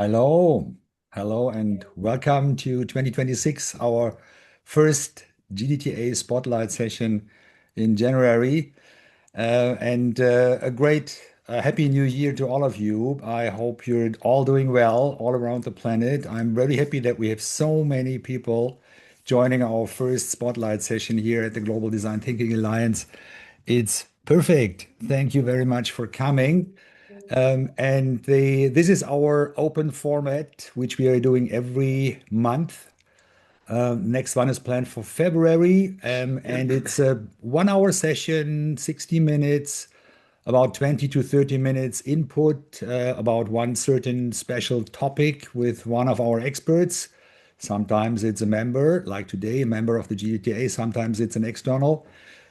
Hello, hello, and welcome to 2026, our first GDTA Spotlight session in January. And a great Happy New Year to all of you. I hope you're all doing well all around the planet. I'm very happy that we have so many people joining our first Spotlight session here at the Global Design Thinking Alliance. It's perfect. Thank you very much for coming. This is our open format, which we are doing every month. Next one is planned for February, and it's a 1 hour session, 60 minutes, about 20 to 30 minutes input about one certain special topic with one of our experts. Sometimes it's a member, like today, a member of the GDTA. Sometimes it's an external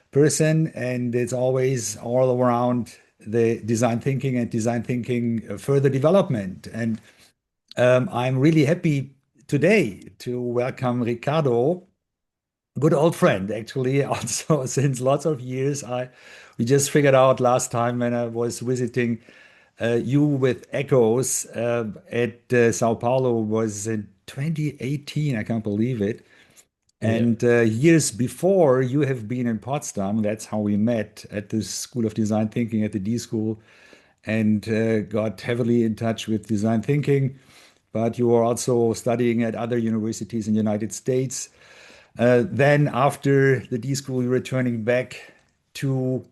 person, and it's always all around the design thinking and design thinking further development. And I'm really happy today to welcome Ricardo, good old friend, actually, also since lots of years. We just figured out last time when I was visiting you with Echoes at Sao Paulo was in 2018. I can't believe it. Yeah. And years before, you have been in Potsdam. That's how we met at the School of Design Thinking at the D School and got heavily in touch with design thinking. But you were also studying at other universities in the United States. Then, after the D School, you're returning back to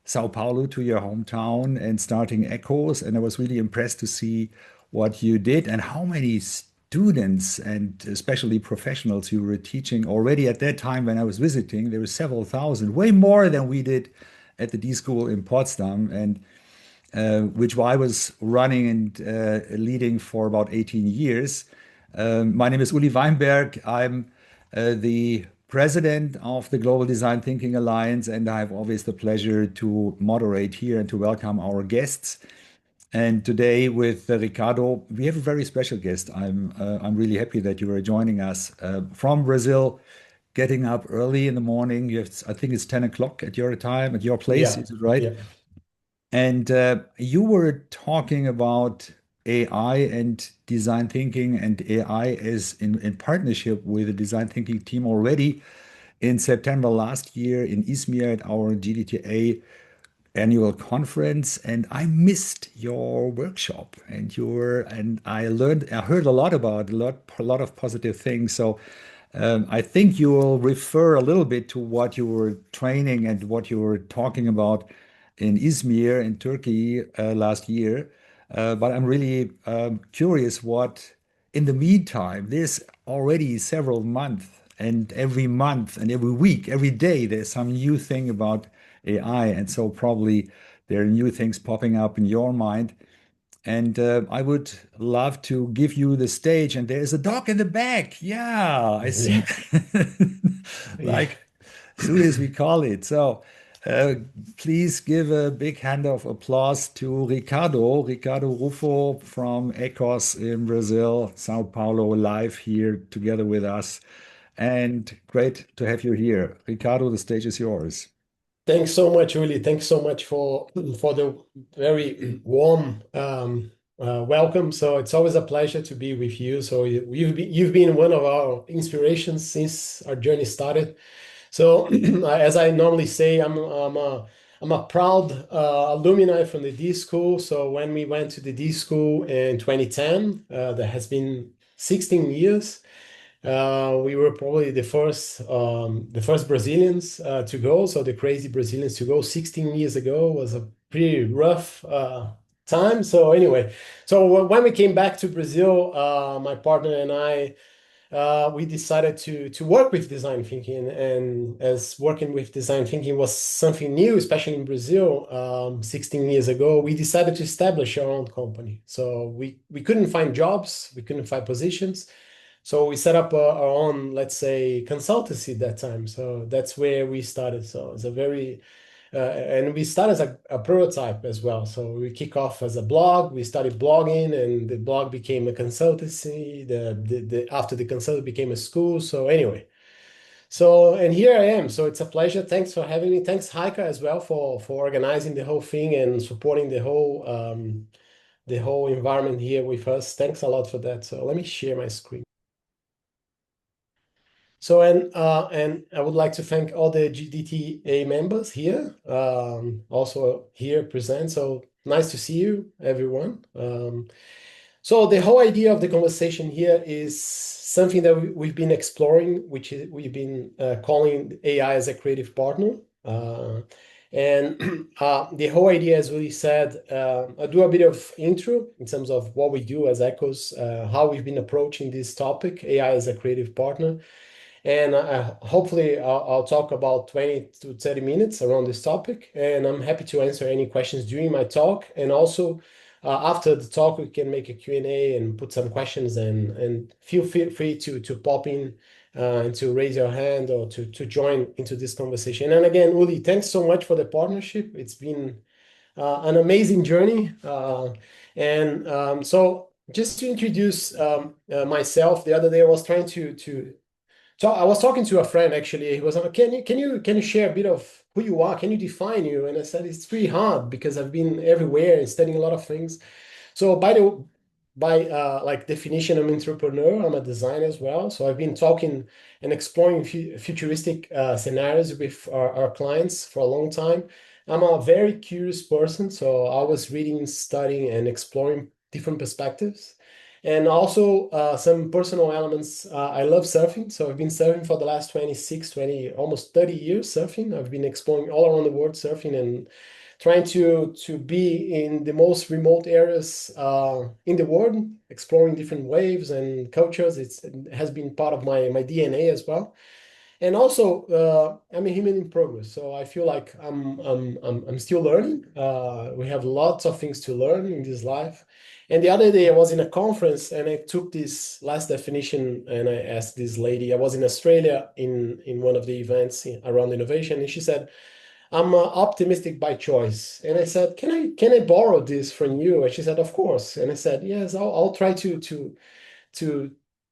Sao Paulo, to your hometown, and starting Echoes. And I was really impressed to see what you did and how many students and especially professionals you were teaching already at that time when I was visiting. There were several thousand, way more than we did at the D School in Potsdam, and which I was running and leading for about 18 years. My name is Uli Weinberg. I'm the president of the Global Design Thinking Alliance, and I have always the pleasure to moderate here and to welcome our guests. And today with Ricardo, we have a very special guest. I'm really happy that you are joining us from Brazil, getting up early in the morning. I think it's 10 o'clock at your time, at your place, Yeah. is it right? Yeah. And you were talking about AI and design thinking, and AI is in partnership with the design thinking team already in September last year in Izmir at our GDTA annual conference. And I missed your workshop and I heard a lot about a lot of positive things. So I think you will refer a little bit to what you were training and what you were talking about in Izmir in Turkey last year. But I'm really curious what, in the meantime, there's already several months and every week, every day, there's some new thing about AI. And so probably there are new things popping up in your mind. And I would love to give you the stage. And there's a dog in the back. Yeah, I see. Yeah. Yeah. Like soon as we call it. So uh, please give a big hand of applause to Ricardo Ruffo from Ecos in Brazil, Sao Paulo, live here together with us. And great to have you here. Ricardo, the stage is yours. Thanks so much, Uli. Thanks so much for the very warm welcome. So it's always a pleasure to be with you. So you've been one of our inspirations since our journey started. So as I normally say, I'm a proud alumni from the D School. So when we went to the D School in 2010, that has been 16 years. We were probably the first Brazilians to go. So the crazy Brazilians to go 16 years ago was a pretty rough time. So anyway, so when we came back to Brazil, my partner and I, we decided to work with design thinking. And as working with design thinking was something new, especially in Brazil, 16 years ago, we decided to establish our own company. So we couldn't find jobs, we couldn't find positions. So we set up our own, let's say, consultancy that time. So that's where we started. So it's a very, and we started as a prototype as well. So we kick off as a blog. We started blogging, and the blog became a consultancy. After the consultancy became a school. So anyway, so and here I am. So it's a pleasure. Thanks for having me. Thanks, Heike, as well for organizing the whole thing and supporting the whole the whole environment here with us. Thanks a lot for that. So let me share my screen. So, and I would like to thank all the GDTA members here, also here present. So nice to see you, everyone. So the whole idea of the conversation here is something that we've been exploring, which is we've been calling AI as a creative partner. And the whole idea, as we said, I'll do a bit of intro in terms of what we do as Echoes, how we've been approaching this topic, AI as a creative partner. And hopefully I'll talk about 20 to 30 minutes around this topic. And I'm happy to answer any questions during my talk. And also after the talk, we can make a Q&A and put some questions and feel free to pop in and to raise your hand or to join into this conversation. And again, Uli, thanks so much for the partnership. It's been an amazing journey. So just to introduce myself, the other day I was trying to so I was talking to a friend actually. He was like, can you share a bit of who you are? Can you define you? And I said it's pretty hard because I've been everywhere and studying a lot of things. So by like definition, I'm an entrepreneur. I'm a designer as well. So I've been talking and exploring futuristic scenarios with our clients for a long time. I'm a very curious person, so I was reading, studying, and exploring different perspectives. And also some personal elements. I love surfing. So I've been surfing for the last 26, 20, almost 30 years surfing. I've been exploring all around the world surfing and trying to be in the most remote areas in the world, exploring different waves and cultures. It has been part of my DNA as well. And also, I'm a human in progress, so I feel like I'm still learning. We have lots of things to learn in this life. And the other day, I was in a conference and I took this last definition and I asked this lady. I was in Australia in one of the events around innovation, and she said, "I'm optimistic by choice." And I said, "Can I borrow this from you?" And she said, "Of course." And I said, "Yes, I'll try to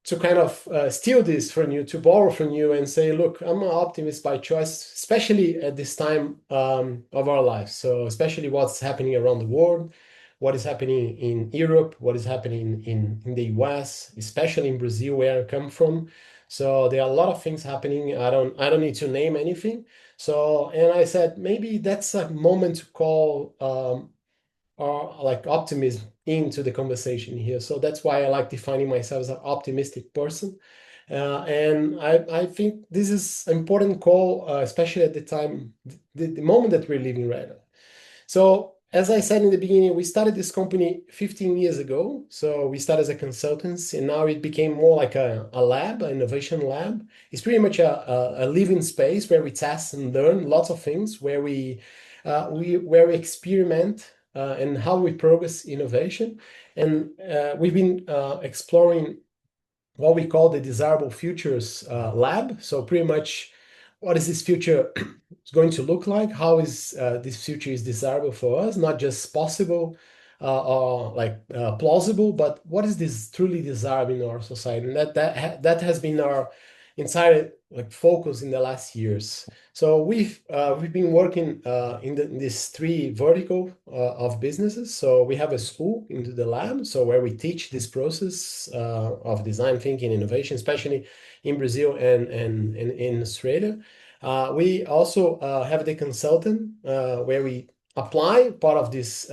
to kind of steal this from you, to borrow from you, and say, look, I'm an optimist by choice, especially at this time of our lives. So especially what's happening around the world, what is happening in Europe, what is happening in the US, especially in Brazil, where I come from. So there are a lot of things happening. I don't need to name anything. So, and I said, maybe that's a moment to call or like optimism into the conversation here. So that's why I like defining myself as an optimistic person. And I think this is an important call, especially at the time, the moment that we're living right now. So as I said in the beginning, we started this company 15 years ago. So we started as a consultancy, and now it became more like a lab, an innovation lab. It's pretty much a living space where we test and learn lots of things, where we experiment and how we progress innovation. And we've been exploring what we call the desirable futures lab. So pretty much, what is this future going to look like? How is this future is desirable for us? Not just possible or like plausible, but what is this truly desirable in our society? And that has been our entire like focus in the last years. So we've been working in this three vertical of businesses. So we have a school into the lab, so where we teach this process of design thinking, innovation, especially in Brazil and in Australia. We also have the consultant where we apply part of this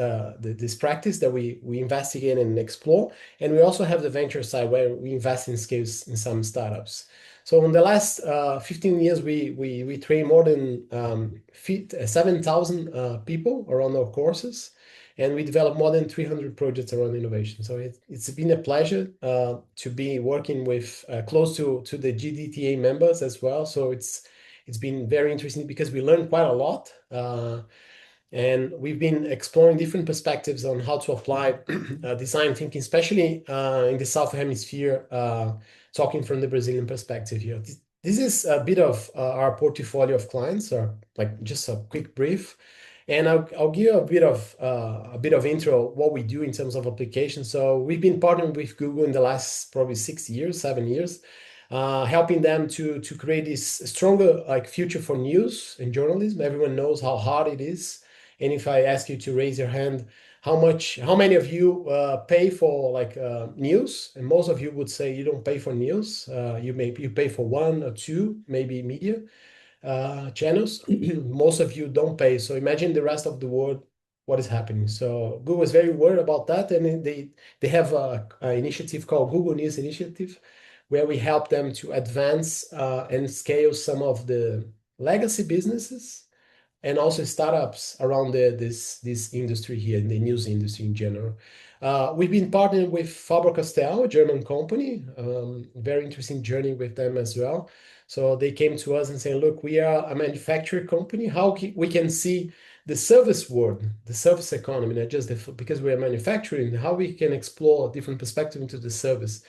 practice that we investigate and explore, and we also have the venture side where we invest in skills in some startups. So in the last 15 years, we train more than 7,000 people around our courses, and we develop more than 300 projects around innovation. So it's been a pleasure to be working with close to the GDTA members as well. So it's been very interesting because we learned quite a lot. And we've been exploring different perspectives on how to apply design thinking, especially in the South Hemisphere, talking from the Brazilian perspective here. This is a bit of our portfolio of clients, or like just a quick brief. And I'll give you a bit of intro what we do in terms of application. So we've been partnering with Google in the last probably 6 years, 7 years, helping them to create this stronger like future for news and journalism. Everyone knows how hard it is And if I ask you to raise your hand, how many of you pay for like news? And most of you would say you don't pay for news. You pay for one or two, maybe media channels. Most of you don't pay. So imagine the rest of the world, what is happening. So Google is very worried about that, and then they have a initiative called Google News Initiative, where we help them to advance and scale some of the legacy businesses and also startups around this industry here, in the news industry in general. We've been partnering with Faber-Castell, a German company. Very interesting journey with them as well. So they came to us and saying, "Look, we are a manufacturing company. We can see the service world, the service economy, not just because we are manufacturing, how we can explore different perspective into the service."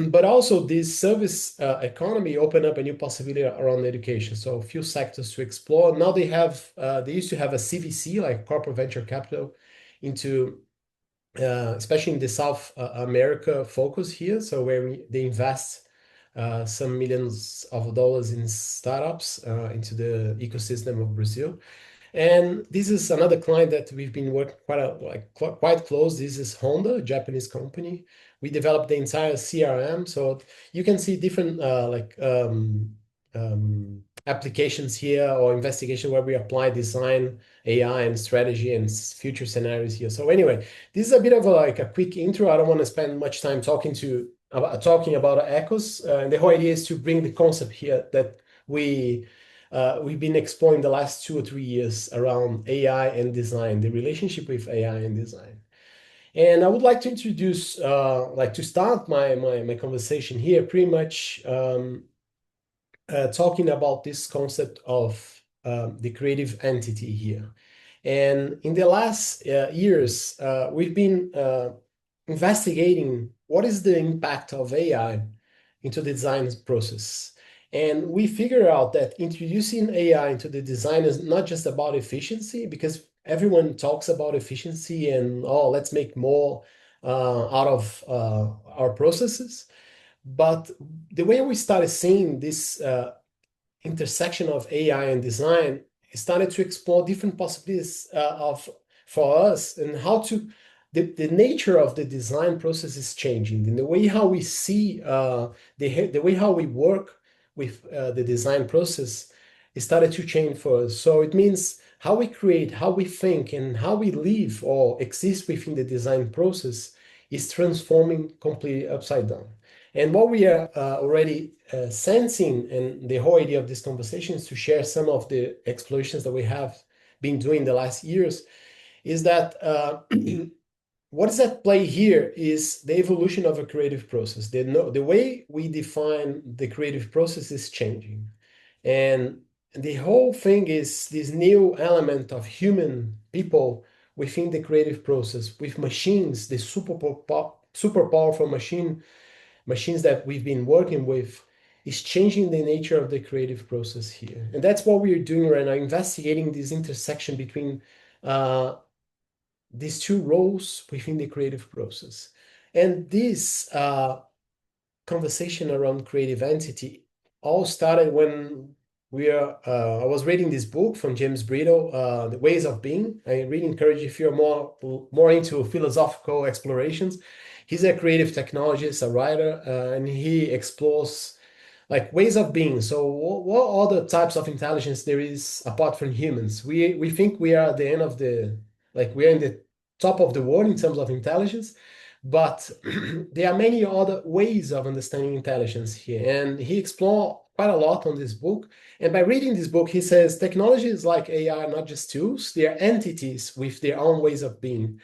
But also this service economy opened up a new possibility around education. So a few sectors to explore. Now they used to have a CVC, like corporate venture capital, into especially in the South America focus here. So where they invest some millions of dollars in startups into the ecosystem of Brazil. And this is another client that we've been working quite close. This is Honda, a Japanese company. We developed the entire CRM, so you can see different applications here or investigation where we apply design, AI, and strategy and future scenarios here. So anyway, this is a bit of a quick intro. I don't want to spend much time talking about Ecos. And the whole idea is to bring the concept here that we've been exploring the last 2 or 3 years around AI and design, the relationship with AI and design. And I would like to introduce, to start my conversation here, pretty much talking about this concept of the creative entity here. And in the last years, we've been investigating what is the impact of AI into the design process. And we figure out that introducing AI into the design is not just about efficiency, because everyone talks about efficiency and, oh, let's make more out of our processes. But the way we started seeing this intersection of AI and design started to explore different possibilities of for us and how to the nature of the design process is changing, and the way how we see the way how we work with the design process started to change for us. So it means how we create, how we think, and how we live or exist within the design process is transforming completely upside down. And what we are already sensing, and the whole idea of this conversation is to share some of the explorations that we have been doing the last years, is that what is at play here is the evolution of a creative process. The way we define the creative process is changing. And the whole thing is this new element of human people within the creative process with machines, the super powerful machines that we've been working with is changing the nature of the creative process here. And that's what we're doing right now, investigating this intersection between these two roles within the creative process. And this conversation around creative entity all started when I was reading this book from James Brittle, The Ways of Being. I really encourage you if you're more into philosophical explorations. He's a creative technologist, a writer, and he explores like ways of being. So what other types of intelligence there is apart from humans? We think we are at the end of we're in the top of the world in terms of intelligence, but there are many other ways of understanding intelligence here. And he explored quite a lot on this book. And by reading this book, he says technologies like AI are not just tools, they are entities with their own ways of being,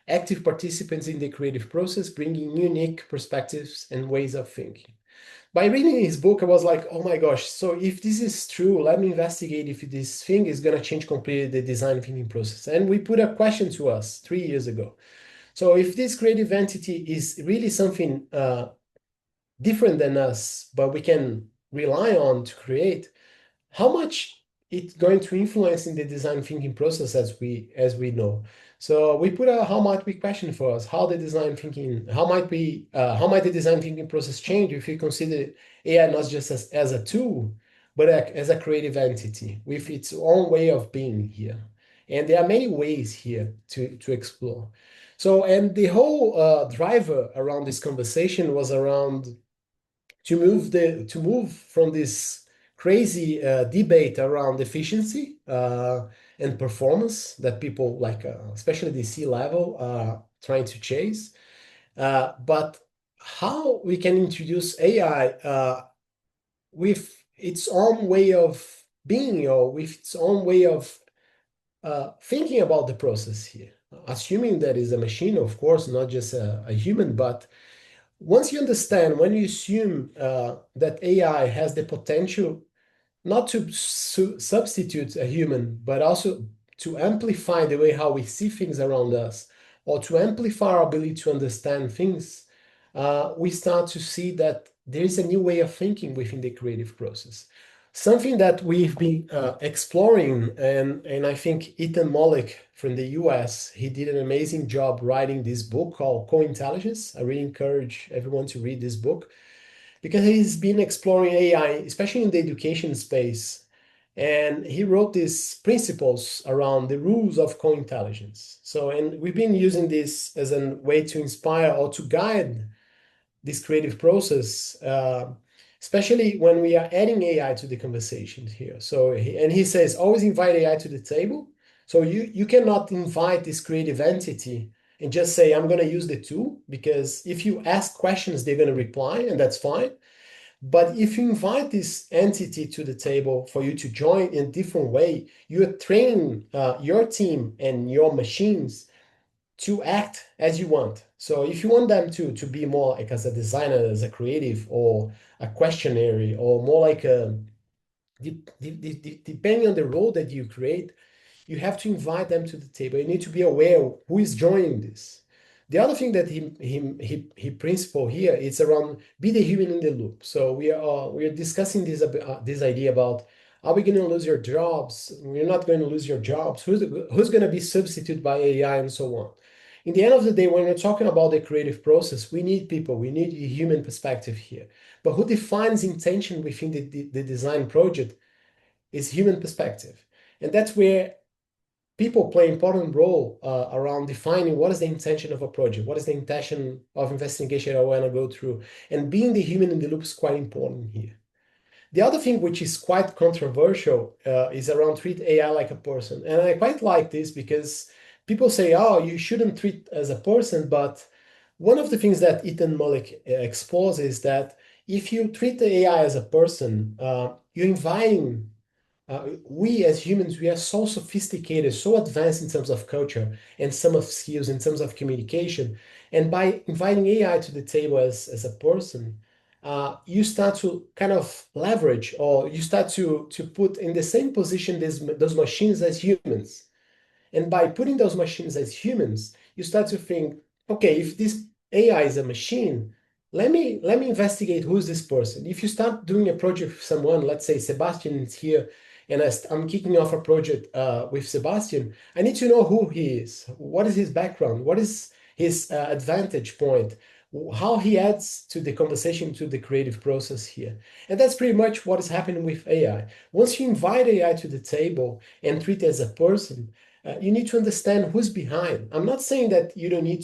active participants in the creative process, bringing unique perspectives and ways of thinking. By reading his book, I was like, oh my gosh, so if this is true, let me investigate if this thing is going to change completely the design thinking process. And we put a question to us 3 years ago. So if this creative entity is really something different than us, but we can rely on to create, how much it's going to influence in the design thinking process as we know. So we put a how might we question for us, how might the design thinking process change if we consider AI not just as a tool, but as a creative entity with its own way of being here. And there are many ways here to explore. So, and the whole driver around this conversation was around to move from this crazy debate around efficiency and performance that people like, especially the C level, are trying to chase, but how we can introduce AI with its own way of being or with its own way of thinking about the process here, assuming that is a machine, of course, not just a human, but once you understand, when you assume that AI has the potential not to substitute a human, but also to amplify the way how we see things around us, or to amplify our ability to understand things, we start to see that there is a new way of thinking within the creative process. Something that we've been exploring, and I think Ethan Mollick from the US, he did an amazing job writing this book called Co-Intelligence. I really encourage everyone to read this book because he's been exploring AI, especially in the education space. And he wrote these principles around the rules of co-intelligence. So, and we've been using this as a way to inspire or to guide this creative process, especially when we are adding AI to the conversation here. So, and he says, always invite AI to the table. So you cannot invite this creative entity and just say, I'm going to use the tool, because if you ask questions, they're going to reply, and that's fine. But if you invite this entity to the table for you to join in a different way, you're training your team and your machines to act as you want. So if you want them to be more like as a designer, as a creative, or a questionary, or more like a depending on the role that you create, you have to invite them to the table. You need to be aware who is joining this. The other thing that he principle here is around be the human in the loop. So we are discussing this idea about, are we going to lose your jobs? We're not going to lose your jobs. Who's going to be substituted by AI and so on? In the end of the day, when we're talking about the creative process, we need people. We need a human perspective here. But who defines intention within the design project is human perspective, and that's where people play an important role around defining what is the intention of a project, what is the intention of investigation I want to go through, and being the human in the loop is quite important here. The other thing which is quite controversial is around treat AI like a person, and I quite like this because people say, "Oh, you shouldn't treat as a person," but one of the things that Ethan Mollick explores is that if you treat the AI as a person, you're inviting we as humans, we are so sophisticated, so advanced in terms of culture and some of skills in terms of communication. And by inviting AI to the table as a person, you start to kind of leverage, or you start to put in the same position those machines as humans. And by putting those machines as humans, you start to think, okay, if this AI is a machine, let me investigate who's this person. If you start doing a project with someone, let's say Sebastian is here, and I'm kicking off a project with Sebastian, I need to know who he is. What is his background? What is his advantage point? How he adds to the conversation, to the creative process here. And that's pretty much what is happening with AI. Once you invite AI to the table and treat it as a person, you need to understand who's behind. I'm not saying that you don't need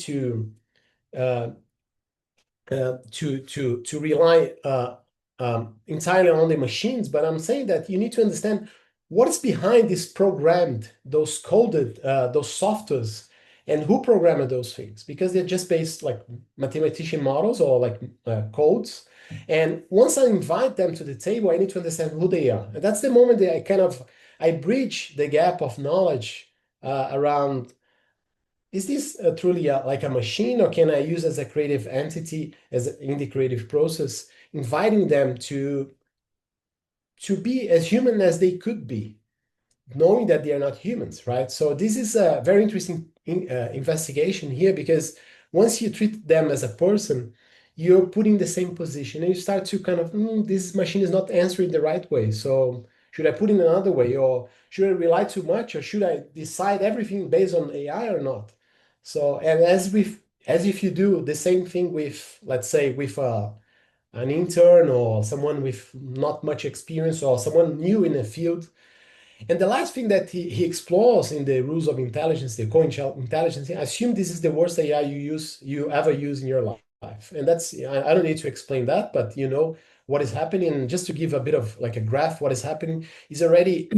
uh, to rely entirely on the machines, but I'm saying that you need to understand what is behind this programmed, those coded, those softwares, and who programmed those things, because they're just based like mathematician models or like codes. And once I invite them to the table, I need to understand who they are. And that's the moment that I bridge the gap of knowledge around, is this truly like a machine, or can I use as a creative entity in the creative process, inviting them to be as human as they could be, knowing that they are not humans, right? So this is a very interesting investigation here, because once you treat them as a person, you're putting the same position, and you start to kind of, this machine is not answering the right way. So should I put in another way, or should I rely too much, or should I decide everything based on AI or not? So, and as if you do the same thing with, let's say, with an intern or someone with not much experience or someone new in a field, And the last thing that he explores in the rules of intelligence, the co-intelligence, I assume this is the worst AI you ever use in your life. And that's, I don't need to explain that, but you know what is happening. And just to give a bit of like a graph, what is happening is already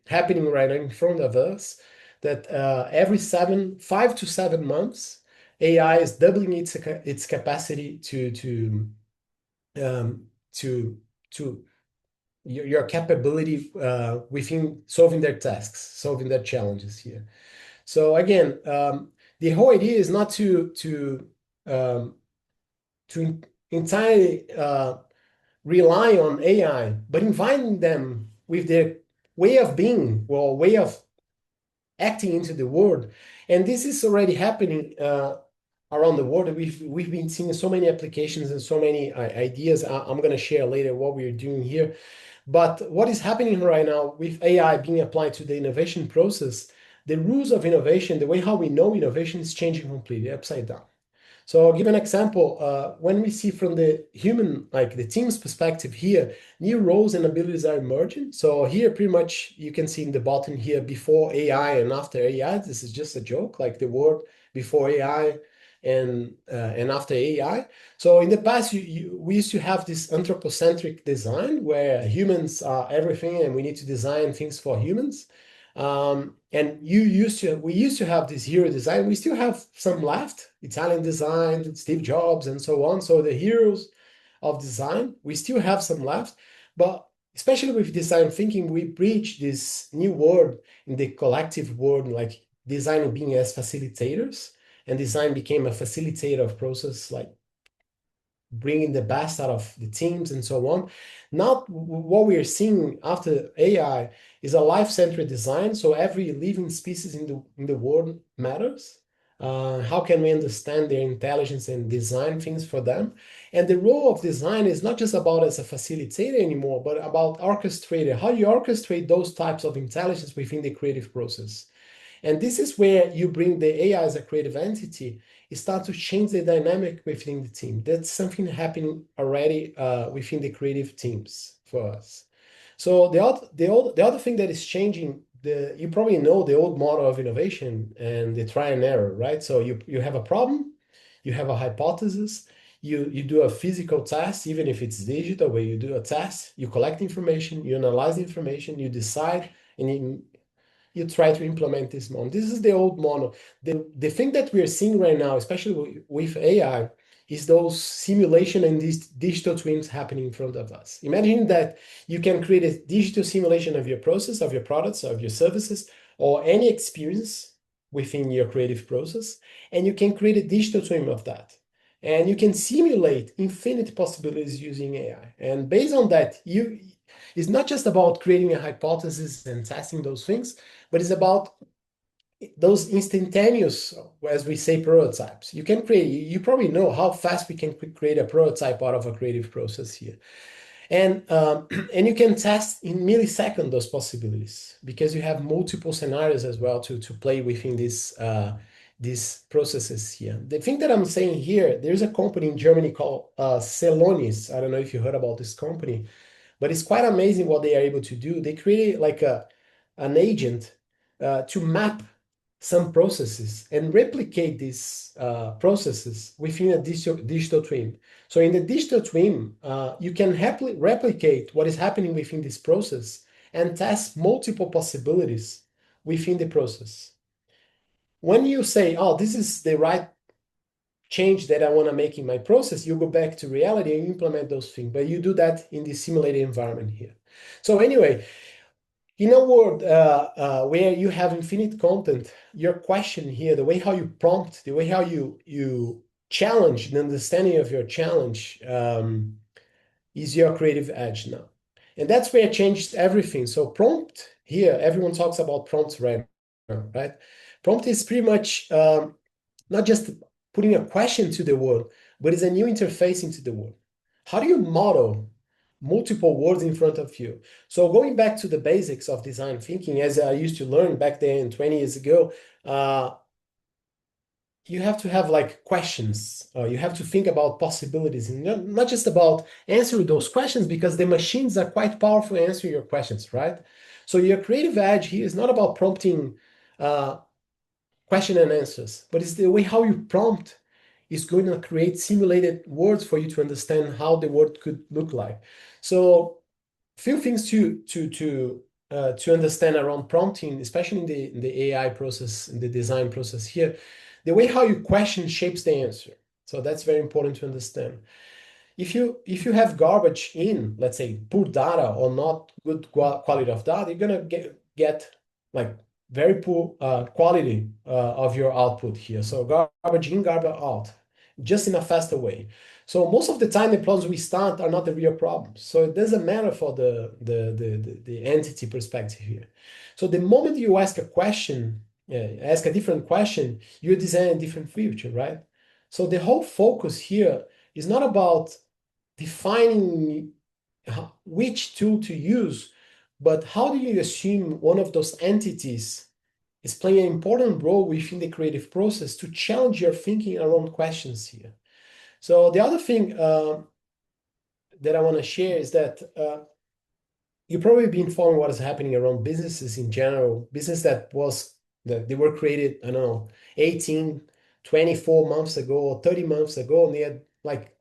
happening right in front of us, that every 5 to 7 months, AI is doubling its capacity um, to to your capability within solving their tasks, solving their challenges here. So again, the whole idea is not um, to entirely rely on AI, but inviting them with their way of being or way of acting into the world. And this is already happening around the world. We've been seeing so many applications and so many ideas. I'm going to share later what we're doing here. But what is happening right now with AI being applied to the innovation process, the rules of innovation, the way how we know innovation is changing completely upside down. So I'll give an example. When we see from the human, like the team's perspective here, new roles and abilities are emerging. So here, pretty much, you can see in the bottom here, before AI and after AI. This is just a joke, like the word before AI and after AI. So in the past, we used to have this anthropocentric design where humans are everything, and we need to design things for humans. And we used to have this hero design. We still have some left, Italian design, Steve Jobs, and so on. So the heroes of design, we still have some left, but especially with design thinking, we breach this new world in the collective world, like design being as facilitators, and design became a facilitator of process, like bringing the best out of the teams and so on. Now, what we are seeing after AI is a life-centered design. So every living species in the world matters. How can we understand their intelligence and design things for them? And the role of design is not just about as a facilitator anymore, but about orchestrator. How you orchestrate those types of intelligence within the creative process. And this is where you bring the AI as a creative entity. You start to change the dynamic within the team. That's something happening already within the creative teams for us. So the other thing that is changing, you probably know the old model of innovation and the try and error, right? So you have a problem, you have a hypothesis, you do a physical test, even if it's digital, where you do a test, you collect information, you analyze the information, you decide, and you try to implement this model. This is the old model. The thing that we are seeing right now, especially with AI, is those simulation and these digital twins happening in front of us. Imagine that you can create a digital simulation of your process, of your products, of your services, or any experience within your creative process, and you can create a digital twin of that. And you can simulate infinite possibilities using AI. And based on that, it's not just about creating a hypothesis and testing those things, but it's about those instantaneous, as we say, prototypes. You probably know how fast we can create a prototype out of a creative process here. And and you can test in milliseconds those possibilities because you have multiple scenarios as well to play within these processes here. The thing that I'm saying here, there's a company in Germany called Celonis. I don't know if you heard about this company, but it's quite amazing what they are able to do. They created like an agent to map some processes and replicate these processes within a digital twin. So in the digital twin, you can replicate what is happening within this process and test multiple possibilities within the process. When you say, oh, this is the right change that I want to make in my process, you go back to reality and implement those things. But you do that in the simulated environment here. So anyway, in a world where you have infinite content, your question here, the way how you prompt, the way how you challenge, the understanding of your challenge is your creative edge now. And that's where it changed everything. So prompt here, everyone talks about prompts right now, right? Prompt is pretty much not just putting a question to the world, but it's a new interface into the world. How do you model multiple words in front of you? So going back to the basics of design thinking, as I used to learn back then 20 years ago, you have to have like questions. You have to think about possibilities and not just about answering those questions because the machines are quite powerful to answer your questions, right? So your creative edge here is not about prompting question and answers, but it's the way how you prompt is going to create simulated words for you to understand how the word could look like. So few things to understand around prompting, especially in the AI process, in the design process here, the way how you question shapes the answer. So that's very important to understand. If you have garbage in, let's say poor data or not good quality of data, you're gonna get like very poor quality of your output here. So garbage in, garbage out, just in a faster way. So most of the time, the problems we start are not the real problems. So it doesn't matter for the entity perspective here. So the moment you ask a question, ask a different question, you design a different future, right? So the whole focus here is not about defining which tool to use, but how do you assume one of those entities is playing an important role within the creative process to challenge your thinking around questions here. So the other thing that I want to share is that you've probably been following what is happening around businesses in general, business that they were created, I don't know, 18, 24 months ago or 30 months ago, and they had like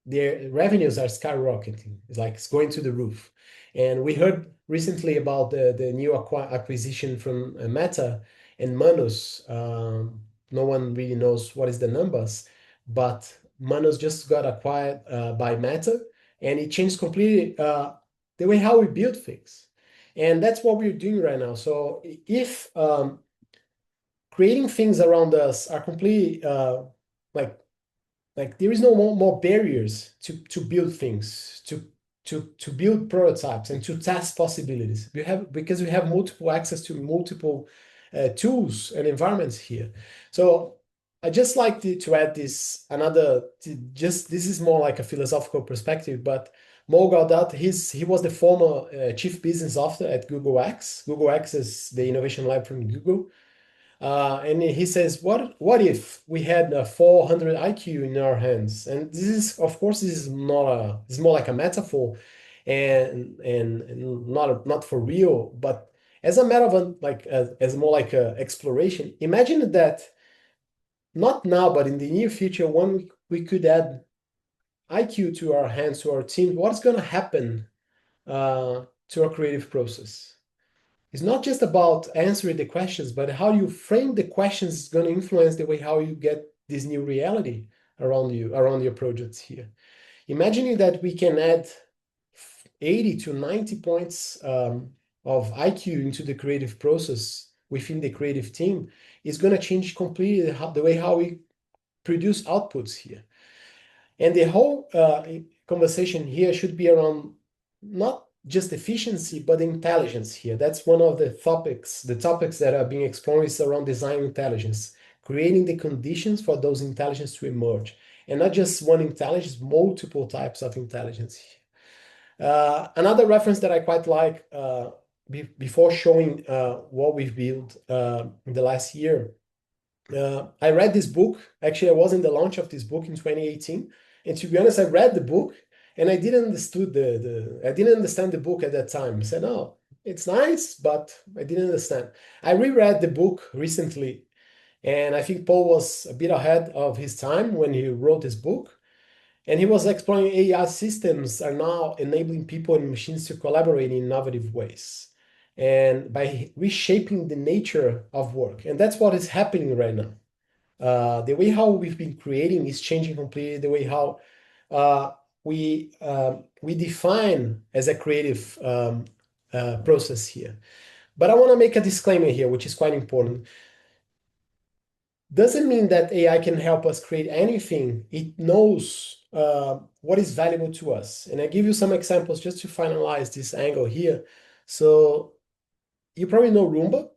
their revenues are skyrocketing. It's like it's going to the roof. And we heard recently about the new acquisition from Meta and Manus. No one really knows what is the numbers, but Manus just got acquired by Meta, and it changed completely the way how we build things. And that's what we're doing right now. So if creating things around us are completely like there is no more barriers to build things, to build prototypes and to test possibilities. Because we have multiple access to multiple tools and environments here. So I just like to add this this is more like a philosophical perspective, but Mo Gaudat, he was the former chief business officer at Google X. Google X is the innovation lab from Google. And he says, what if we had a 400 IQ in our hands? And this is, of course, this is not it's more like a metaphor and not for real, but as a matter of as more like a exploration. Imagine that not now, but in the near future, when we could add IQ to our hands, to our team, what's going to happen to our creative process? It's not just about answering the questions, but how you frame the questions is going to influence the way how you get this new reality around you, around your projects here. Imagining that we can add 80 to 90 points of IQ into the creative process within the creative team is going to change completely the way how we produce outputs here. And the whole conversation here should be around not just efficiency, but intelligence here. That's one of the topics that are being explored is around design intelligence, creating the conditions for those intelligence to emerge. And not just one intelligence, multiple types of intelligence. Another reference that I quite like before showing what we've built in the last year. I read this book. Actually, I was in the launch of this book in 2018. And to be honest, I read the book and I didn't understand the book at that time. I said, "Oh, it's nice, but I didn't understand." I reread the book recently, and I think Paul was a bit ahead of his time when he wrote this book. And he was exploring AI systems are now enabling people and machines to collaborate in innovative ways and by reshaping the nature of work. And that's what is happening right now. The way how we've been creating is changing completely. The way how we define as a creative process here. But I want to make a disclaimer here, which is quite important. Doesn't mean that AI can help us create anything. It knows what is valuable to us. And I give you some examples just to finalize this angle here. So you probably know Roomba,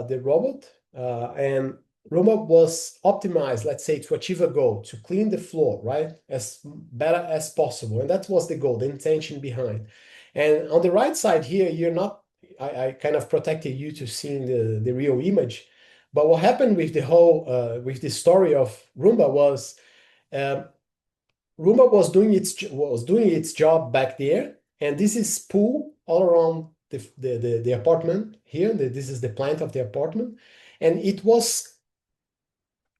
the robot, and Roomba was optimized, let's say, to achieve a goal, to clean the floor, right, as better as possible. And that was the goal, the intention behind. And on the right side here, you're not, I kind of protected you to seeing the real image. But what happened with the whole, with the story of Roomba was, um, Roomba was doing its job back there, and this is pool all around the apartment here. This is the plant of the apartment, and it was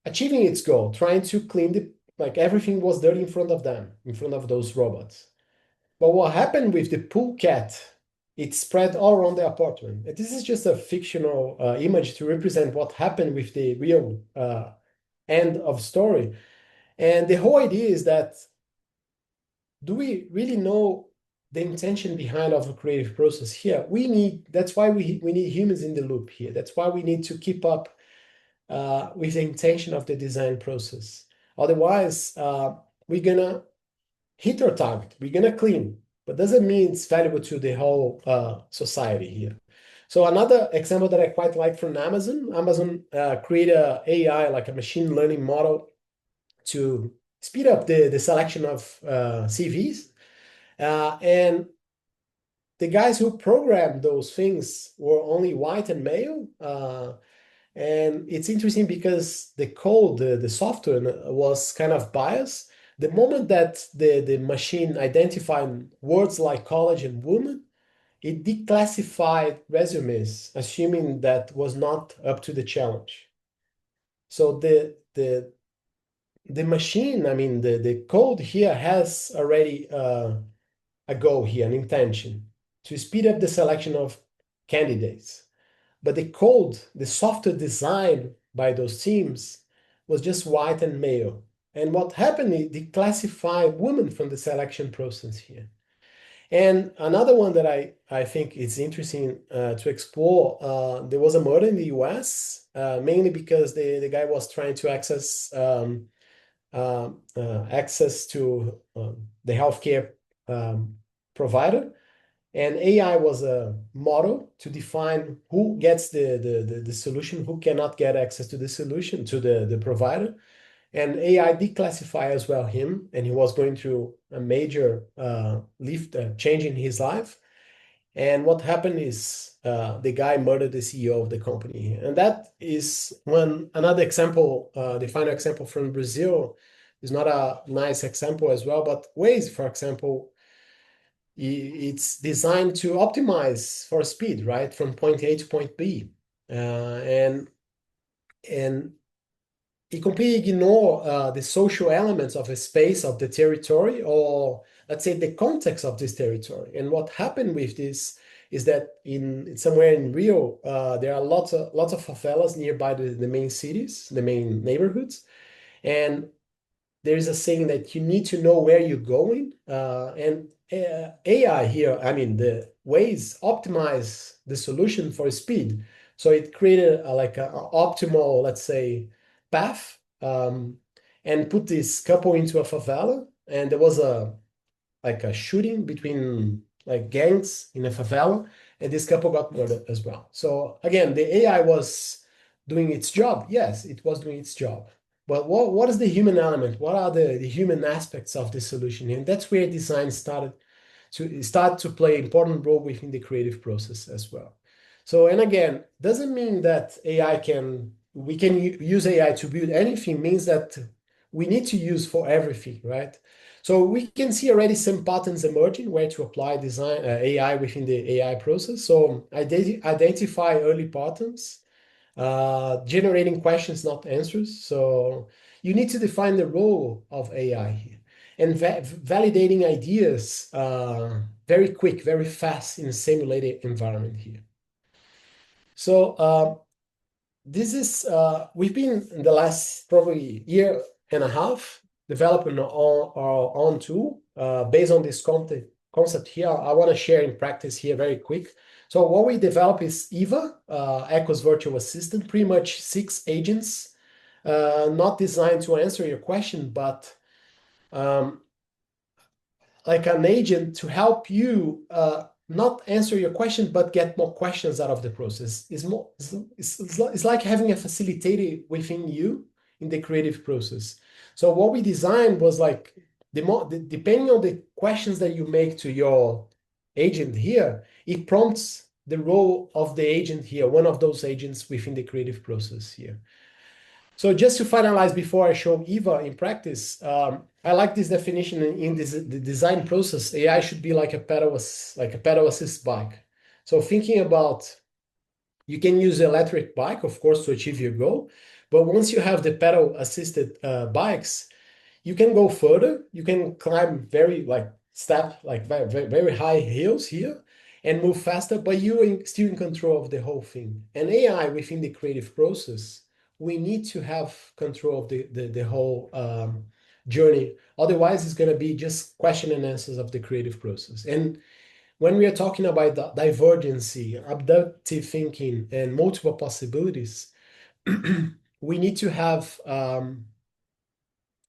achieving its goal, trying to clean like everything was dirty in front of them, in front of those robots. But what happened with the pool cat, it spread all around the apartment. And this is just a fictional image to represent what happened with the real end of story. And the whole idea is that, do we really know the intention behind of a creative process here? That's why we need humans in the loop here. That's why we need to keep up with the intention of the design process. Otherwise, we're gonna hit our target, we're gonna clean, but doesn't mean it's valuable to the whole society here. So another example that I quite like from Amazon created a AI, like a machine learning model to speed up the selection of CVs. And the guys who programmed those things were only white and male. And it's interesting because the code, the software was kind of biased. The moment that the machine identified words like college and woman, it declassified resumes, assuming that was not up to the challenge. So the machine, I mean, the code here has already a goal here, an intention to speed up the selection of candidates. But the code, the software design by those teams was just white and male. And what happened, it declassified women from the selection process here. And another one that I think is interesting to explore, there was a murder in the US, mainly because the guy was trying to access access to the healthcare provider. And AI was a model to define who gets the solution, who cannot get access to the solution, to the provider. And AI declassify as well him, and he was going through a major change in his life. And what happened is the guy murdered the CEO of the company. And that is another example, the final example from Brazil is not a nice example as well, but Waze, for example, it's designed to optimize for speed, right? From point A to point B. And it completely ignore the social elements of a space, of the territory, or let's say the context of this territory. And what happened with this is that in somewhere in Rio, there are lots of favelas nearby the main cities, the main neighborhoods. And there is a saying that you need to know where you're going. And AI here, I mean, the Waze optimize the solution for speed. So it created like an optimal, let's say, path, and put this couple into a favela. And there was like a shooting between like gangs in a favela, and this couple got murdered as well. So again, the AI was doing its job. Yes, it was doing its job. But what is the human element? What are the human aspects of the solution? And that's where design started to play an important role within the creative process as well. So, and again, doesn't mean that we can use AI to build anything, means that we need to use for everything, right? So we can see already some patterns emerging where to apply design AI within the AI process. So identify early patterns, generating questions, not answers. So you need to define the role of AI here and validating ideas very quick, very fast in a simulated environment here. So this is, we've been in the last probably year and a half developing our own tool based on this concept here. I want to share in practice here very quick. So what we develop is Eva, Echo's virtual assistant, pretty much 6 agents, not designed to answer your question, but like an agent to help you not answer your question, but get more questions out of the process. It's like having a facilitator within you in the creative process. So what we designed was like, depending on the questions that you make to your agent here, it prompts the role of the agent here, one of those agents within the creative process here. So just to finalize before I show Eva in practice, I like this definition in the design process. AI should be like a pedal assist bike. So thinking about, you can use electric bike, of course, to achieve your goal. But once you have the pedal assisted bikes, you can go further. You can climb very like step like very high hills here and move faster, but still in control of the whole thing. And AI within the creative process, we need to have control of the whole journey. Otherwise, it's going to be just question and answers of the creative process. And when we are talking about divergency, abductive thinking, and multiple possibilities, we need to have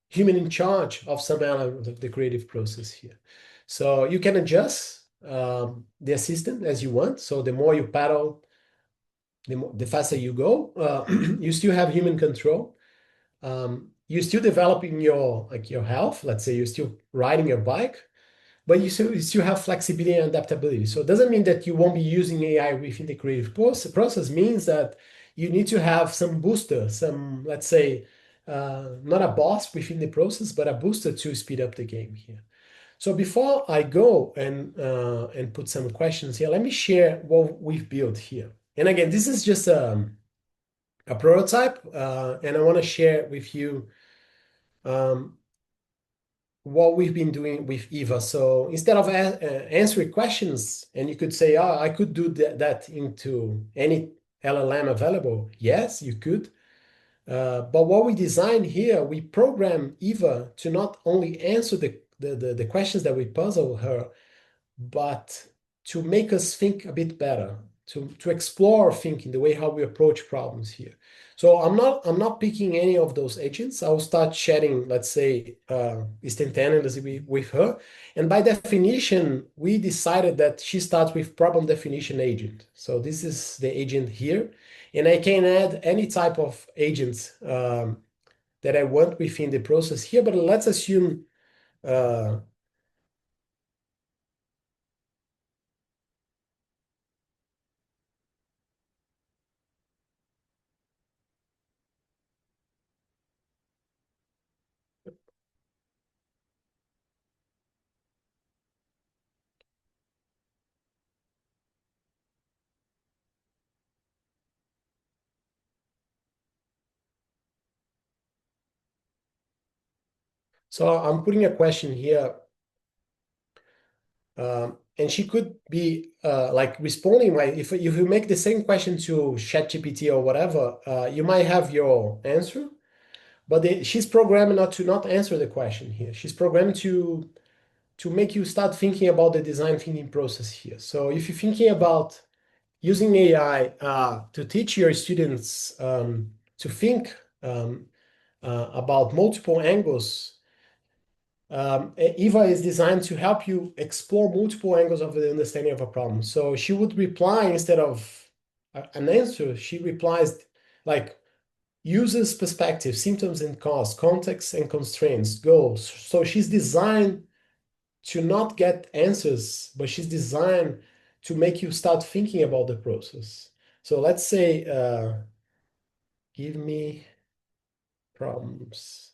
human in charge of some element of the creative process here. So you can adjust the assistant as you want. So the more you paddle, the faster you go. You still have human control. You're still developing your like your health. Let's say you're still riding your bike, but you still have flexibility and adaptability. So it doesn't mean that you won't be using AI within the creative process. Means that you need to have some booster, some, let's say, not a boss within the process, but a booster to speed up the game here. So before I go and put some questions here, let me share what we've built here. And again, this is just a prototype, and I want to share with you um, what we've been doing with Eva. So instead of answering questions, and you could say, oh, I could do that into any LLM available. Yes, you could. But what we designed here, we program Eva to not only answer the questions that we puzzle her, but to make us think a bit better, to explore thinking, the way how we approach problems here. So I'm not picking any of those agents. I'll start sharing, let's say, instantaneously with her. And by definition, we decided that she starts with problem definition agent. So this is the agent here. And I can add any type of agents that I want within the process here, but let's assume uh, so I'm putting a question here. And she could be like responding like if you make the same question to ChatGPT or whatever, you might have your answer, but she's programmed not answer the question here. She's programmed to make you start thinking about the design thinking process here. So if you're thinking about using AI to teach your students to think about multiple angles, Eva is designed to help you explore multiple angles of the understanding of a problem. So she would reply instead of an answer, she replies like user's perspective, symptoms and cause, context and constraints, goals. So she's designed to not get answers, but she's designed to make you start thinking about the process. So let's say, give me problems.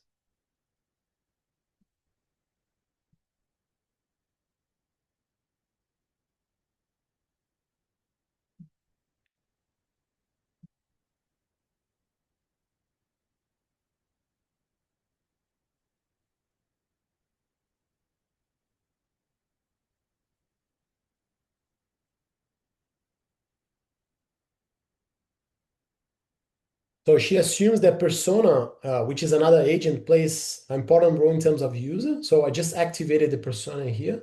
So she assumes that persona, which is another agent, plays an important role in terms of user. So I just activated the persona here.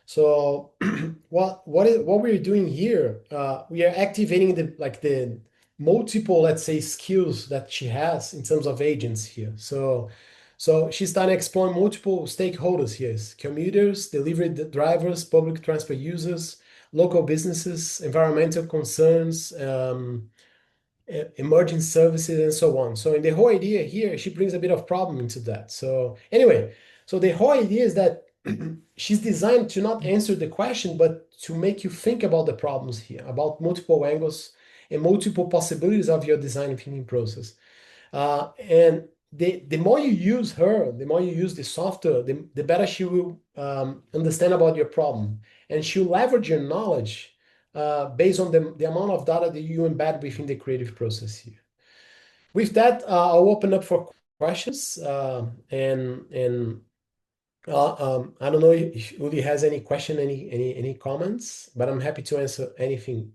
So what we're doing here, we are activating the multiple, let's say, skills that she has in terms of agents here. So she's starting to explore multiple stakeholders here: commuters, delivery drivers, public transport users, local businesses, environmental concerns, emerging services and so on. So in the whole idea here, she brings a bit of problem into that. So anyway, so the whole idea is that she's designed to not answer the question, but to make you think about the problems here, about multiple angles and multiple possibilities of your design thinking process. And the more you use her, the more you use the software, the better she will understand about your problem. And she'll leverage your knowledge based on the amount of data that you embed within the creative process here. With that, I'll open up for questions. I don't know if Uli has any question, any comments, but I'm happy to answer anything.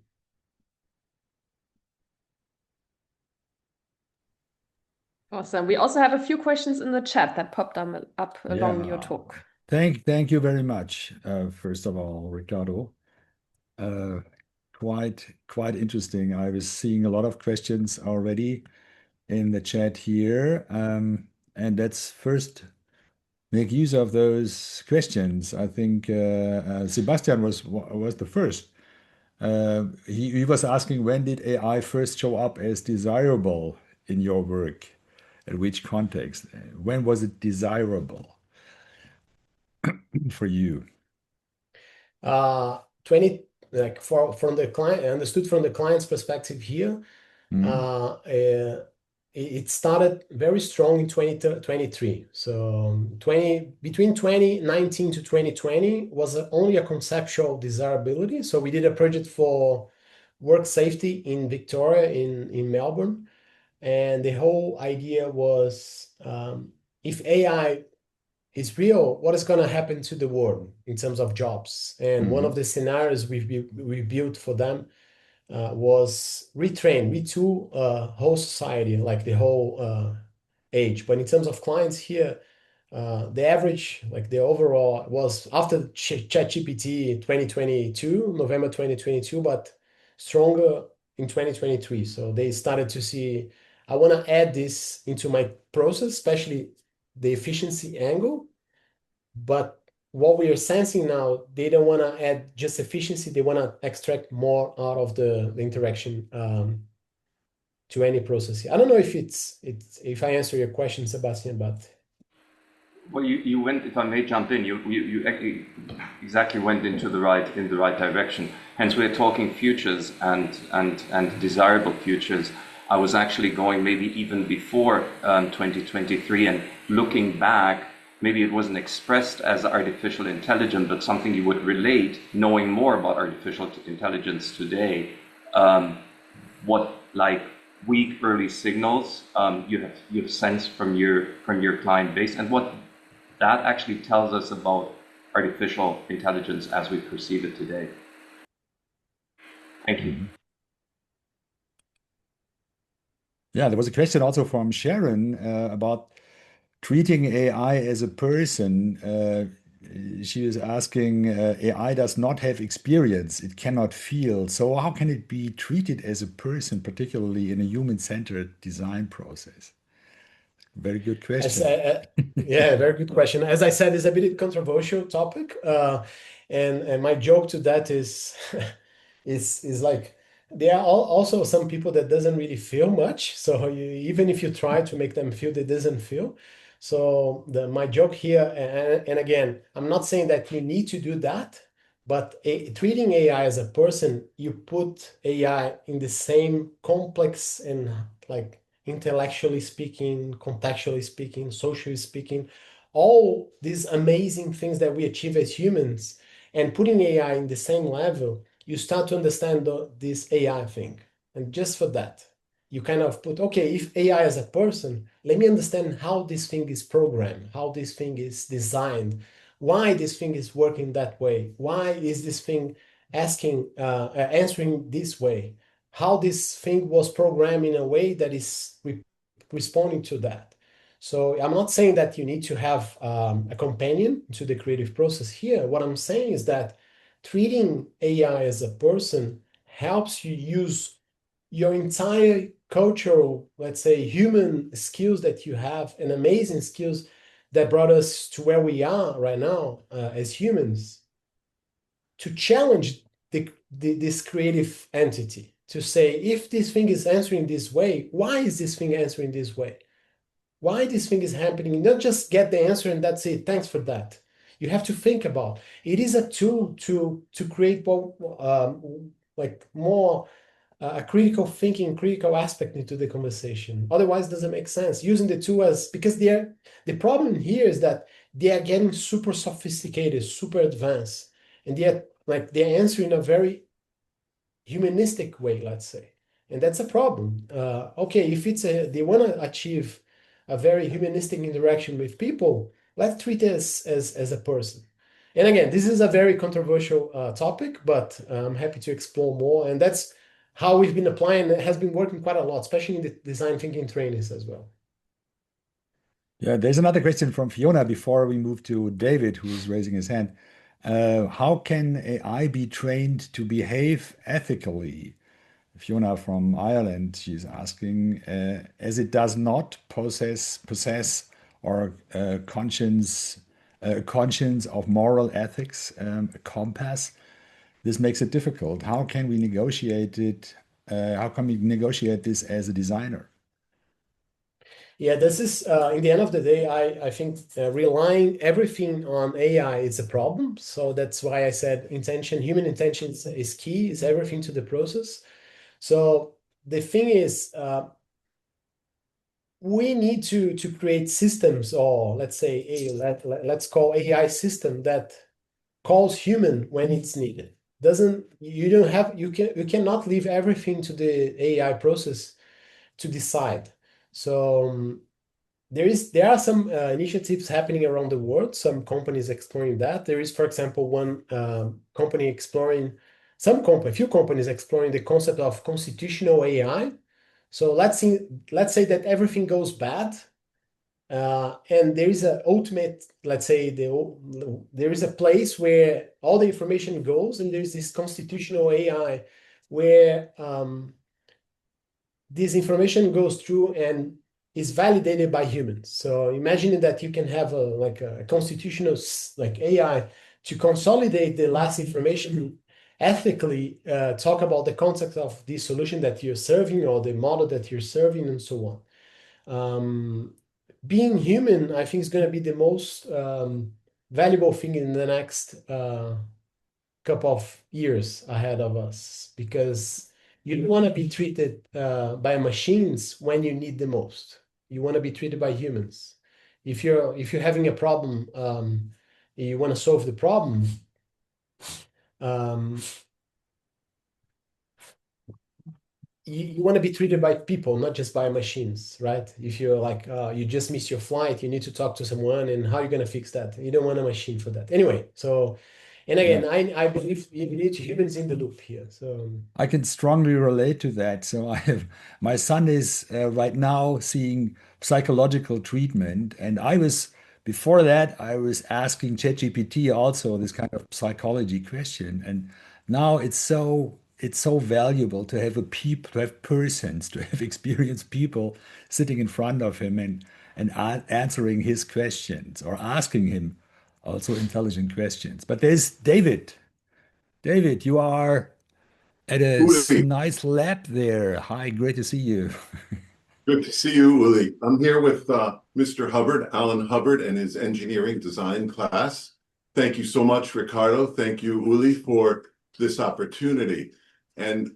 Awesome. We also have a few questions in the chat that popped up along your Yeah. talk. Thank you very much. First of all, Ricardo. Uh, quite interesting. I was seeing a lot of questions already in the chat here. And let's first make use of those questions. I think Sebastian was the first. He was asking, when did AI first show up as desirable in your work? At which context? When was it desirable for you? 20 like from the client, I understood from the client's perspective here. It started very strong in 2023. So between 2019 to 2020 was only a conceptual desirability. So we did a project for work safety in Victoria, in Melbourne. And the whole idea was, if AI is real, what is going to happen to the world in terms of jobs? And one of the scenarios we built for them was retool whole society, like the whole age. But in terms of clients here, the average, like the overall, was after ChatGPT 2022, November 2022, but stronger in 2023. So they started to see, I want to add this into my process, especially the efficiency angle. But what we are sensing now, they don't want to add just efficiency. They want to extract more out of the interaction to any process. I don't know if if I answer your question, Sebastian, but well, you went, if I may jump in, you exactly went in the right direction. Hence, we're talking futures and desirable futures. I was actually going maybe even before 2023 and looking back. Maybe it wasn't expressed as artificial intelligence, but something you would relate, knowing more about artificial intelligence today. What, like, weak early signals you've sensed from your client base, and what that actually tells us about artificial intelligence as we perceive it today. Thank you. Yeah, there was a question also from Sharon about treating AI as a person. She is asking, AI does not have experience, it cannot feel. So how can it be treated as a person, particularly in a human-centered design process? Very good question. Yeah, very good question. As I said, it's a bit controversial topic. And my joke to that is is like there are also some people that doesn't really feel much. So even if you try to make them feel, they doesn't feel. So my joke here, and again, I'm not saying that you need to do that, but treating AI as a person, you put AI in the same complex and like intellectually speaking, contextually speaking, socially speaking, all these amazing things that we achieve as humans, and putting AI in the same level, you start to understand this AI thing. And just for that, you kind of put, okay, if AI is a person, let me understand how this thing is programmed, how this thing is designed, why this thing is working that way, why is this thing answering this way, how this thing was programmed in a way that is responding to that. So I'm not saying that you need to have a companion to the creative process here. What I'm saying is that treating AI as a person helps you use your entire cultural, let's say, human skills that you have, and amazing skills that brought us to where we are right now as humans, to challenge this creative entity, to say, if this thing is answering this way, why is this thing answering this way? Why this thing is happening? Not just get the answer and that's it. Thanks for that. You have to think about it. Is a tool to create like more a critical thinking, critical aspect into the conversation. Otherwise, it doesn't make sense. Using the tool as, because the problem here is that they are getting super sophisticated, super advanced, and they're answering a very humanistic way, let's say. And that's a problem. Okay, if they want to achieve a very humanistic interaction with people, let's treat it as a person. And again, this is a very controversial topic, but I'm happy to explore more. And that's how we've been applying. It has been working quite a lot, especially in the design thinking trainings as well. Yeah, there's another question from Fiona before we move to David, who's raising his hand. How can AI be trained to behave ethically? Fiona from Ireland, she's asking, as it does not possess or conscience of moral ethics, a compass. This makes it difficult. How can we negotiate it? How can we negotiate this as a designer? Yeah, this is in the end of the day, I think relying everything on AI is a problem. So that's why I said intention, human intention is key, is everything to the process. So the thing is, we need to create systems, or let's say let's call AI system that calls human when it's needed. Doesn't you don't have you cannot leave everything to the AI process to decide. So there are some initiatives happening around the world, some companies exploring that. There is, for example, one company exploring, a few companies exploring the concept of constitutional AI. So let's say that everything goes bad, and there is a ultimate, let's say there is a place where all the information goes, and there's this constitutional AI where this information goes through and is validated by humans. So imagine that you can have a constitutional like AI to consolidate the last information ethically, talk about the context of the solution that you're serving or the model that you're serving and so on. Being human, I think, is going to be the most valuable thing in the next couple of years ahead of us, because you don't want to be treated by machines when you need the most. You want to be treated by humans. If you're having a problem, you want to solve the problem. Um, you want to be treated by people, not just by machines, right? If you're like, you just missed your flight, you need to talk to someone, and how are you going to fix that? You don't want a machine for that. Anyway, so, and Yeah. again, I believe you need humans in the loop here. So, I can strongly relate to that. So I have my son is right now seeing psychological treatment, and I was before that I was asking ChatGPT also this kind of psychology question, and now it's so valuable to have to have persons, to have experienced people sitting in front of him and answering his questions or asking him also intelligent questions. But there's David. David, you are at a Uli, nice lab there. Hi, great to see you. good to see you, Uli. I'm here with Mr. Hubbard, Alan Hubbard, and his engineering design class. Thank you so much, Ricardo. Thank you, Uli, for this opportunity. And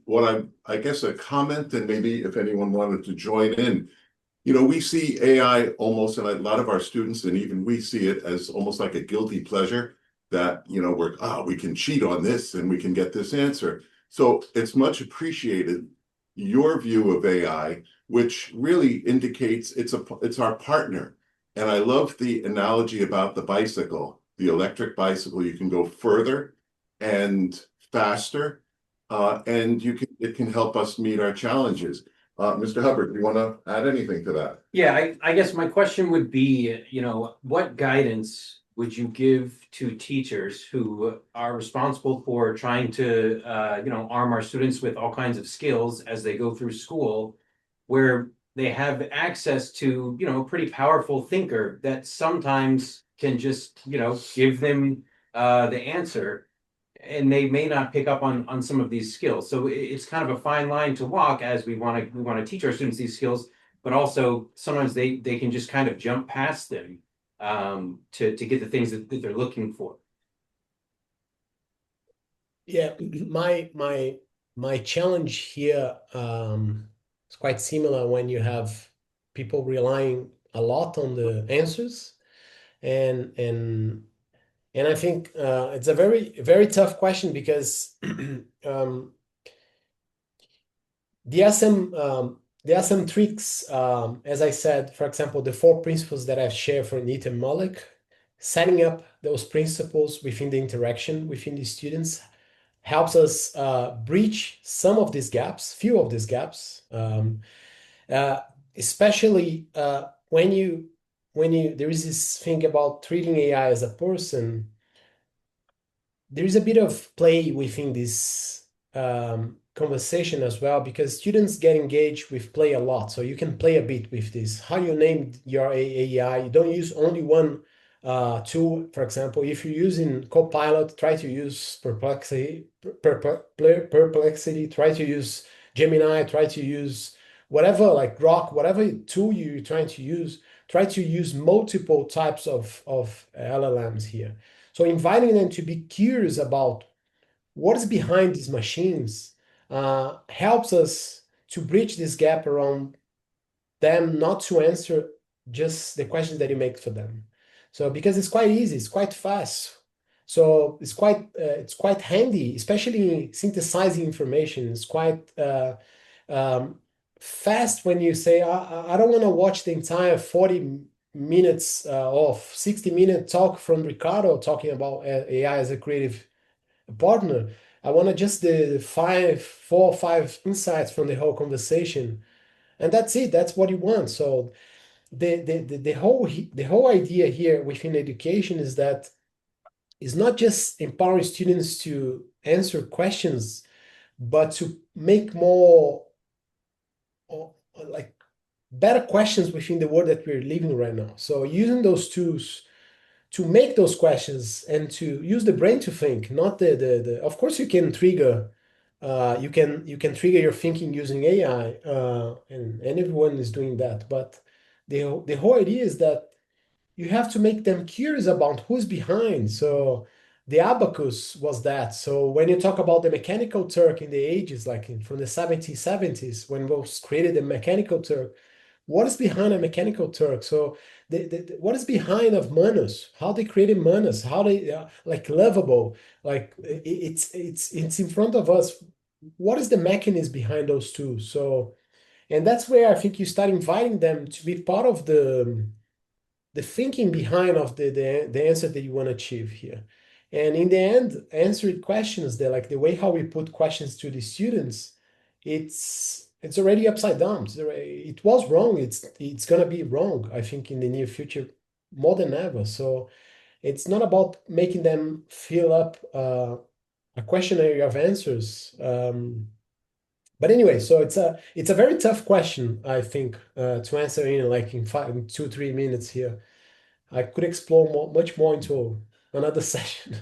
I guess a comment, and maybe if anyone wanted to join in, we see AI almost, and a lot of our students, and even we see it as almost like a guilty pleasure that, we can cheat on this and we can get this answer. So it's much appreciated, your view of AI, which really indicates it's our partner. And I love the analogy about the bicycle, the electric bicycle. You can go further and faster, and it can help us meet our challenges. Mr. Hubbard, do you want to add anything to that? Yeah, I guess my question would be, what guidance would you give to teachers who are responsible for trying to, arm our students with all kinds of skills as they go through school, where they have access to, a pretty powerful thinker that sometimes can just, give them the answer, and they may not pick up on some of these skills. So it's kind of a fine line to walk as we want to teach our students these skills, but also sometimes they can just kind of jump past them to get the things that they're looking for. yeah, my challenge here is quite similar when you have people relying a lot on the answers, and I think it's a very, very tough question, because there are some tricks. As I said, for example, the four principles that I've shared for Neat and Malik, setting up those principles within the interaction within the students helps us breach some of these gaps, few of these gaps, uh, especially when you there is this thing about treating AI as a person. There is a bit of play within this conversation as well because students get engaged with play a lot. So you can play a bit with this. How you name your AI. You don't use only one tool. For example, if you're using Copilot, try to use Perplexity. Try to use Gemini. Try to use whatever, like Grok, whatever tool you're trying to use. Try to use multiple types of LLMs here. So inviting them to be curious about what is behind these machines helps us to bridge this gap around them not to answer just the questions that you make for them. So because it's quite easy, it's quite fast. So it's quite handy, especially synthesizing information. It's quite um, fast when you say, I don't want to watch the entire 40 minutes of 60-minute talk from Ricardo talking about AI as a creative partner. I want to just the 4 or 5 insights from the whole conversation. And that's it. That's what you want. So the whole idea here within education is that it's not just empowering students to answer questions, but to make more like better questions within the world that we're living right now. So using those tools to make those questions and to use the brain to think, not the of course you can trigger you can trigger your thinking using AI, and everyone is doing that. But the whole idea is that you have to make them curious about who's behind. So the abacus was that. So when you talk about the mechanical Turk in the ages, like from the 1770s, when was created the mechanical Turk, what is behind a mechanical Turk? So what is behind of Manus? How they created Manus? How they like lovable? Like it's in front of us. What is the mechanism behind those two? So, and that's where I think you start inviting them to be part of the thinking behind of the answer that you want to achieve here. And in the end, answering questions, the like the way how we put questions to the students, it's already upside down. It was wrong. It's gonna be wrong, I think, in the near future more than ever. So it's not about making them fill up a questionnaire of answers. But anyway, so it's a very tough question, I think, to answer in like in 2 3 minutes here. I could explore much more into another session.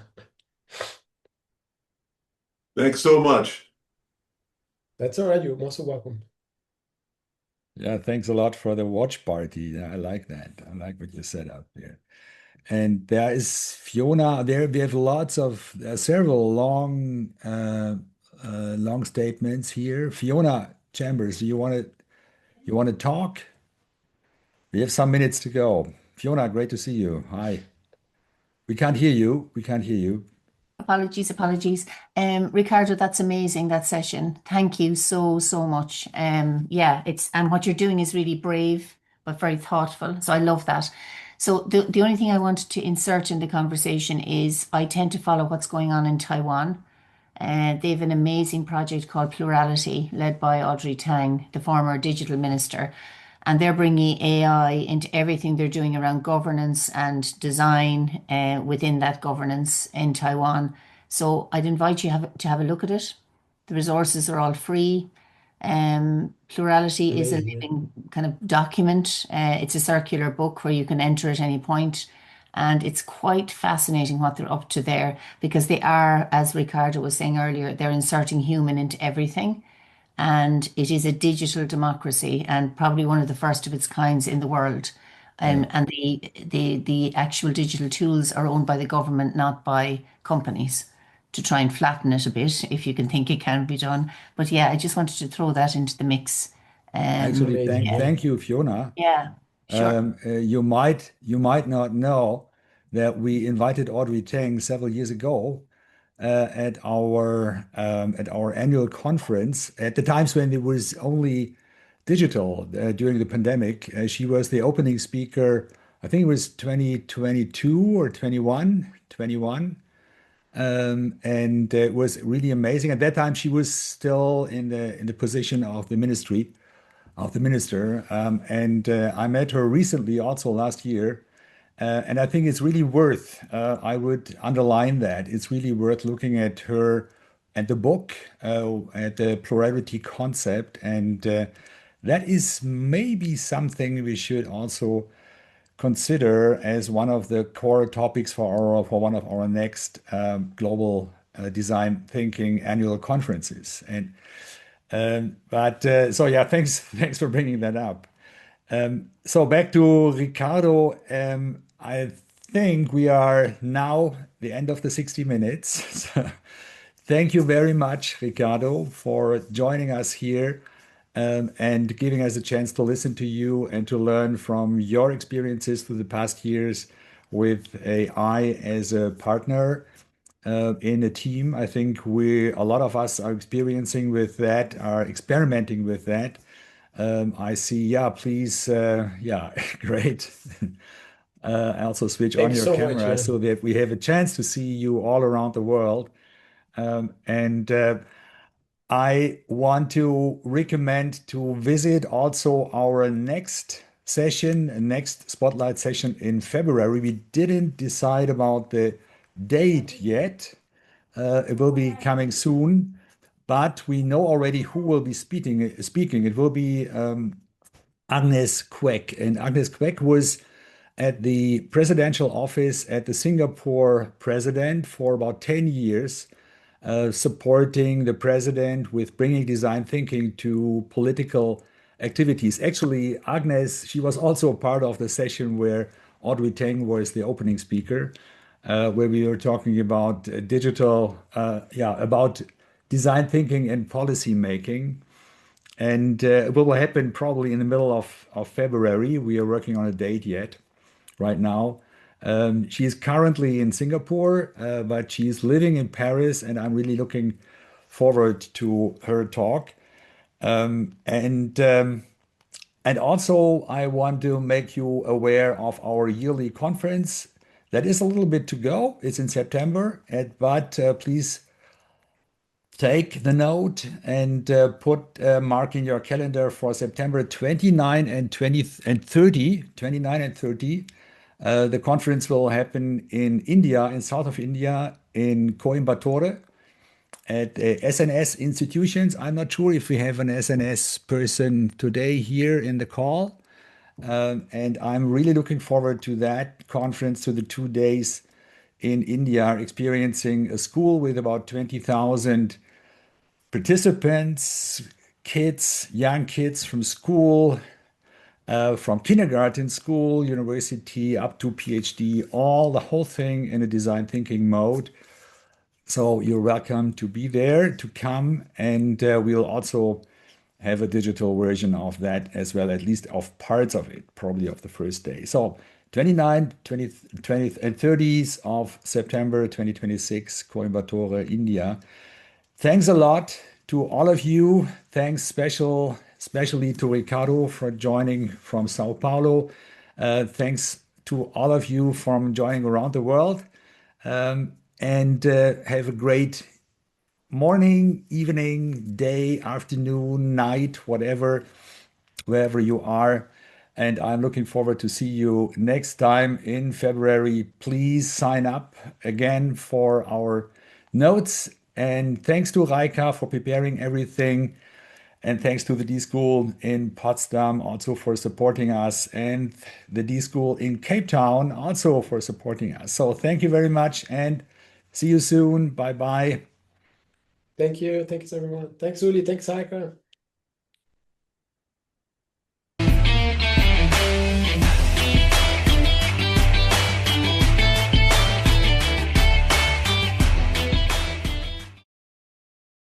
Thanks so much. That's all right. You're most welcome. Yeah, thanks a lot for the watch party. Yeah, I like that. I like what you set up there. And there is Fiona. There we have lots of several long statements here. Fiona Chambers, do you want to talk? We have some minutes to go. Fiona, great to see you. Hi. We can't hear you. We can't hear you. Apologies, apologies. Ricardo, that's amazing, that session. Thank you so, so much. Yeah, and what you're doing is really brave, but very thoughtful. So I love that. So the only thing I wanted to insert in the conversation is I tend to follow what's going on in Taiwan. They have an amazing project called Plurality, led by Audrey Tang, the former digital minister. And they're bringing AI into everything they're doing around governance and design within that governance in Taiwan. So I'd invite you to have a look at it. The resources are all free. Plurality is a Amazing. living kind of document. It's a circular book where you can enter at any point. And it's quite fascinating what they're up to there because they are, as Ricardo was saying earlier, they're inserting human into everything. And it is a digital democracy and probably one of the first of its kinds in the world. Yeah. And the actual digital tools are owned by the government, not by companies, to try and flatten it a bit, if you can think it can be done. But yeah, I just wanted to throw that into the mix. Actually, Amazing. Yeah. thank you, Fiona. Yeah, sure. You might not know that we invited Audrey Tang several years ago at our annual conference at the times when it was only digital during the pandemic. She was the opening speaker. I think it was 2022 or 21. And it was really amazing. At that time, she was still in the position of the ministry of the minister. And I met her recently, also last year. And I think it's really worth, I would underline that, it's really worth looking at her and the book, at the plurality concept. And that is maybe something we should also consider as one of the core topics for one of our next global design thinking annual conferences. And so yeah, thanks for bringing that up. So back to Ricardo. I think we are now the end of the 60 minutes. So thank you very much, Ricardo, for joining us here, and giving us a chance to listen to you and to learn from your experiences through the past years with AI as a partner in a team. I think a lot of us are experiencing with that, are experimenting with that. I see, yeah, please, yeah, great. Also switch on Thanks your so camera much. so that we have a chance to see you all around the world. And I want to recommend to visit also our next session, next Spotlight session in February. We didn't decide about the date yet. It will be coming soon, but we know already who will be speaking. It will be Agnes Kwek. And Agnes Kwek was at the presidential office at the Singapore president for about 10 years, supporting the president with bringing design thinking to political activities. Actually, Agnes, she was also a part of the session where Audrey Tang was the opening speaker, where we were talking about about design thinking and policy making. And it will happen probably in the middle of February. We are working on a date yet, right now. She is currently in Singapore, but she's living in Paris, and I'm really looking forward to her talk. And also, I want to make you aware of our yearly conference. That is a little bit to go. It's in September, but please take the note and put a mark in your calendar for September 29 and 20 and 30, 29 and 30. The conference will happen in India, in south of India, in Coimbatore, at SNS institutions. I'm not sure if we have an SNS person today here in the call. And I'm really looking forward to that conference, to the 2 days in India, experiencing a school with about 20,000 participants, kids, young kids from school, from kindergarten, school, university, up to PhD, the whole thing in a design thinking mode. So you're welcome to be there, to come, and we'll also have a digital version of that as well, at least of parts of it, probably of the first day. So 29th, 20th, and 30th of September 2026, Coimbatore, India. Thanks a lot to all of you. Thanks especially to Ricardo for joining from Sao Paulo. Thanks to all of you from joining around the world. And have a great morning, evening, day, afternoon, night, whatever, wherever you are. And I'm looking forward to see you next time in February. Please sign up again for our notes. And thanks to Raika for preparing everything. And thanks to the D School in Potsdam also for supporting us, and the D School in Cape Town also for supporting us. So thank you very much, and see you soon. Bye bye. Thank you. Thanks, everyone. Thanks, Uli. Thanks, Heike.